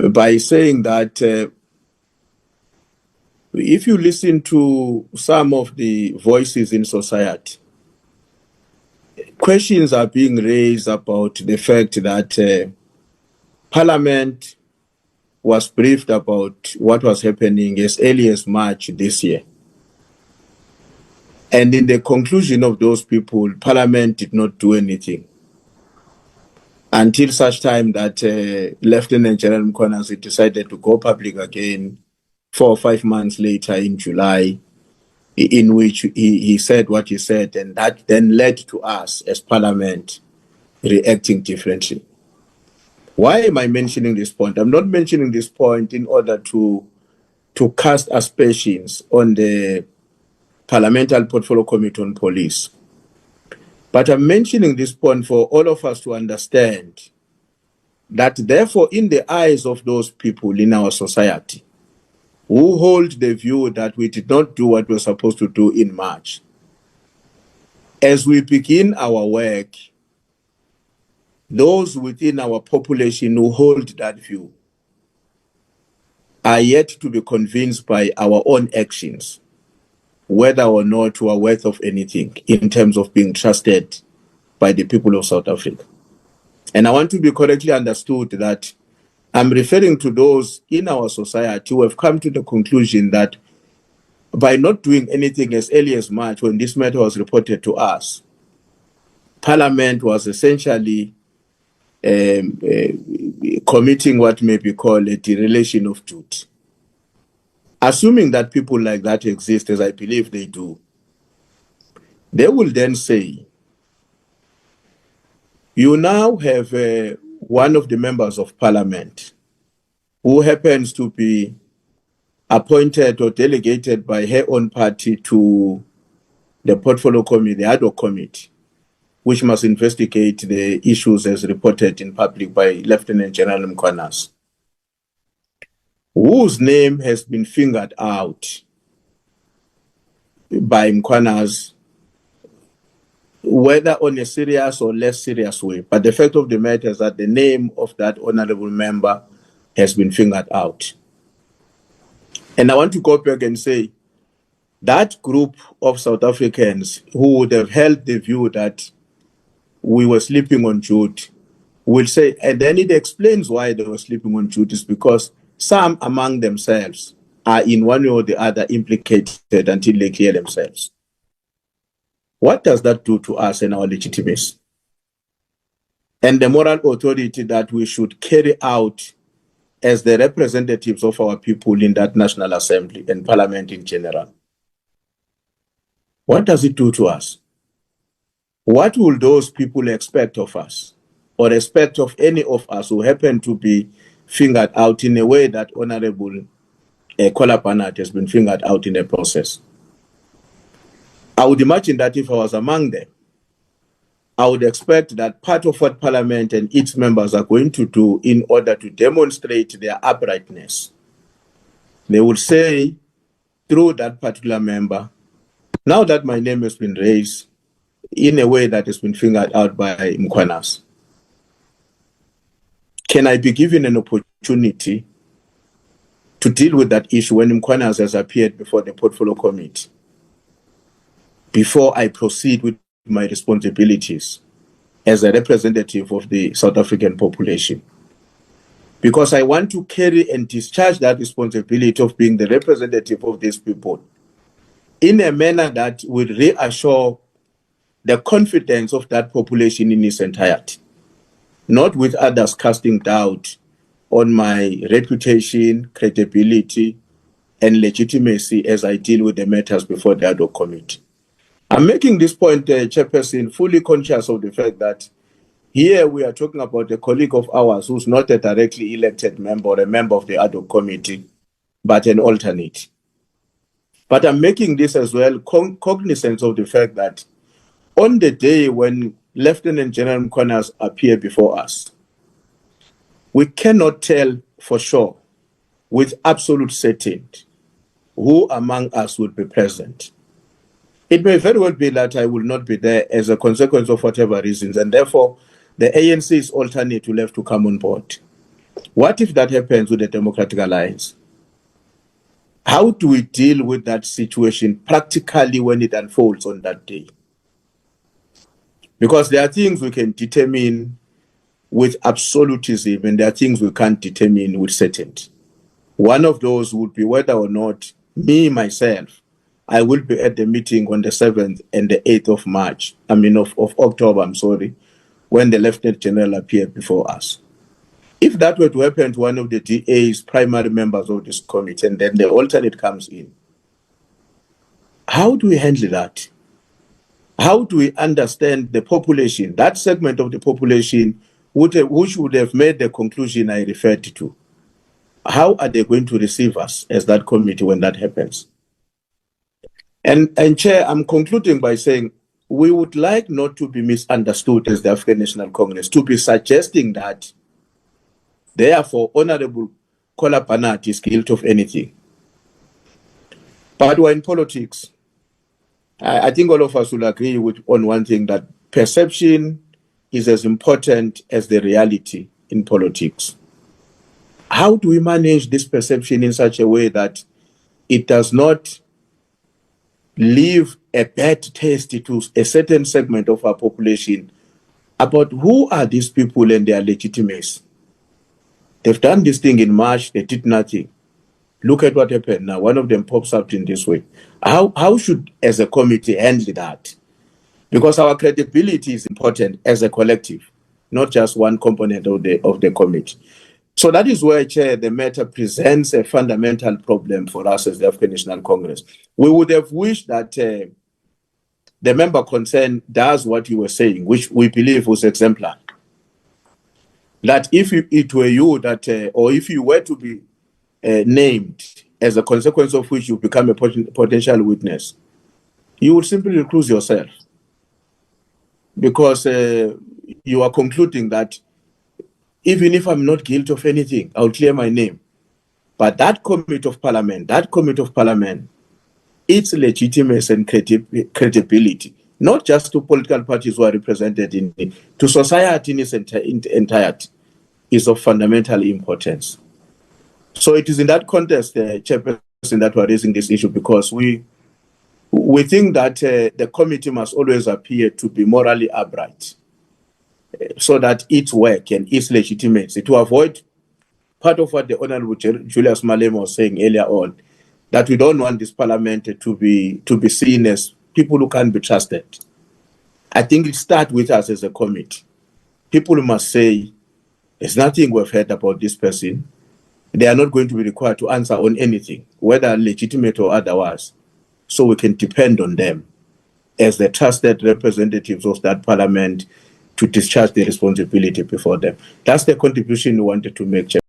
by saying that if you listen to some of the voices in society, questions are being raised about the fact that Parliament was briefed about what was happening as early as March this year. And in the conclusion of those people, Parliament did not do anything until such time that Lieutenant General Mkhwanazi decided to go public again 4 or 5 months later in July, in which he said what he said, and that then led to us as Parliament reacting differently. Why am I mentioning this point? I'm not mentioning this point in order to cast aspersions on the Parliamentary Portfolio Committee on Police. But I'm mentioning this point for all of us to understand that therefore, in the eyes of those people in our society who hold the view that we did not do what we were supposed to do in March, as we begin our work, those within our population who hold that view are yet to be convinced by our own actions whether or not we are worth of anything in terms of being trusted by the people of South Africa. And I want to be correctly understood that I'm referring to those in our society who have come to the conclusion that by not doing anything as early as March, when this matter was reported to us, Parliament was essentially committing what may be called a dereliction of duty. Assuming that people like that exist, as I believe they do, they will then say, you now have one of the members of Parliament who happens to be appointed or delegated by her own party to the Portfolio Committee, the ad hoc committee, which must investigate the issues as reported in public by Lieutenant General Mkhwanazi, whose name has been fingered out by Mkhwanazi, whether on a serious or less serious way. But the fact of the matter is that the name of that honorable member has been fingered out. And I want to go back and say that group of South Africans who would have held the view that we were sleeping on duty will say, and then it explains why they were sleeping on duty, is because some among themselves are in one way or the other implicated until they clear themselves. What does that do to us and our legitimacy? And the moral authority that we should carry out as the representatives of our people in that National Assembly and Parliament in general. What does it do to us? What will those people expect of us, or expect of any of us who happen to be fingered out in a way that Honorable Kola Barnard has been fingered out in the process? I would imagine that if I was among them, I would expect that part of what Parliament and its members are going to do in order to demonstrate their uprightness, they would say through that particular member, now that my name has been raised in a way that has been fingered out by Mkhwanazi, can I be given an opportunity to deal with that issue when Mkhwanazi has appeared before the Portfolio Committee, before I proceed with my responsibilities as a representative of the South African population? Because I want to carry and discharge that responsibility of being the representative of these people in a manner that will reassure the confidence of that population in its entirety, not with others casting doubt on my reputation, credibility, and legitimacy as I deal with the matters before the ad hoc committee. I'm making this point, Chairperson, fully conscious of the fact that here we are talking about a colleague of ours who's not a directly elected member or a member of the ad hoc committee, but an alternate. But I'm making this as well cognizant of the fact that on the day when Lieutenant General Mkhwanazi appeared before us, we cannot tell for sure with absolute certainty who among us would be present. It may very well be that I will not be there as a consequence of whatever reasons, and therefore the ANC's alternate will have to come on board. What if that happens with the Democratic Alliance? How do we deal with that situation practically when it unfolds on that day? Because there are things we can determine with absolutism and there are things we can't determine with certainty. One of those would be whether or not myself, I will be at the meeting on the 7th and the 8th of March, of October, when the Lieutenant General appeared before us. If that were to happen to one of the DA's primary members of this committee and then the alternate comes in, how do we handle that? How do we understand the population, that segment of the population which would have made the conclusion I referred to? How are they going to receive us as that committee when that happens? And Chair, I'm concluding by saying we would like not to be misunderstood as the African National Congress, to be suggesting that therefore Honorable Kola Banat is guilty of anything. But we're in politics. I think all of us will agree on one thing, that perception is as important as the reality in politics. How do we manage this perception in such a way that it does not leave a bad taste to a certain segment of our population about who are these people and their legitimacy? They've done this thing in March, they did nothing. Look at what happened now. One of them pops up in this way. How should, as a committee, handle that? Because our credibility is important as a collective, not just one component of the committee. So that is where, Chair, the matter presents a fundamental problem for us as the African National Congress. We would have wished that the member concerned does what you were saying, which we believe was exemplar. That if it were you that, or if you were to be named, as a consequence of which you become a potential witness, you would simply recuse yourself, because you are concluding that even if I'm not guilty of anything, I'll clear my name. But that committee of parliament, its legitimacy and credibility, not just to political parties who are represented in it, to society in its entirety, is of fundamental importance. So it is in that context, Chairperson, that we're raising this issue, because we think that the committee must always appear to be morally upright, so that its work and its legitimacy, to avoid part of what the Honorable Julius Malema was saying earlier on, that we don't want this parliament to be seen as people who can't be trusted. I think it starts with us as a committee. People must say, there's nothing we've heard about this person. They are not going to be required to answer on anything, whether legitimate or otherwise. So we can depend on them as the trusted representatives of that parliament to discharge their responsibility before them. That's the contribution we wanted to make, Chair.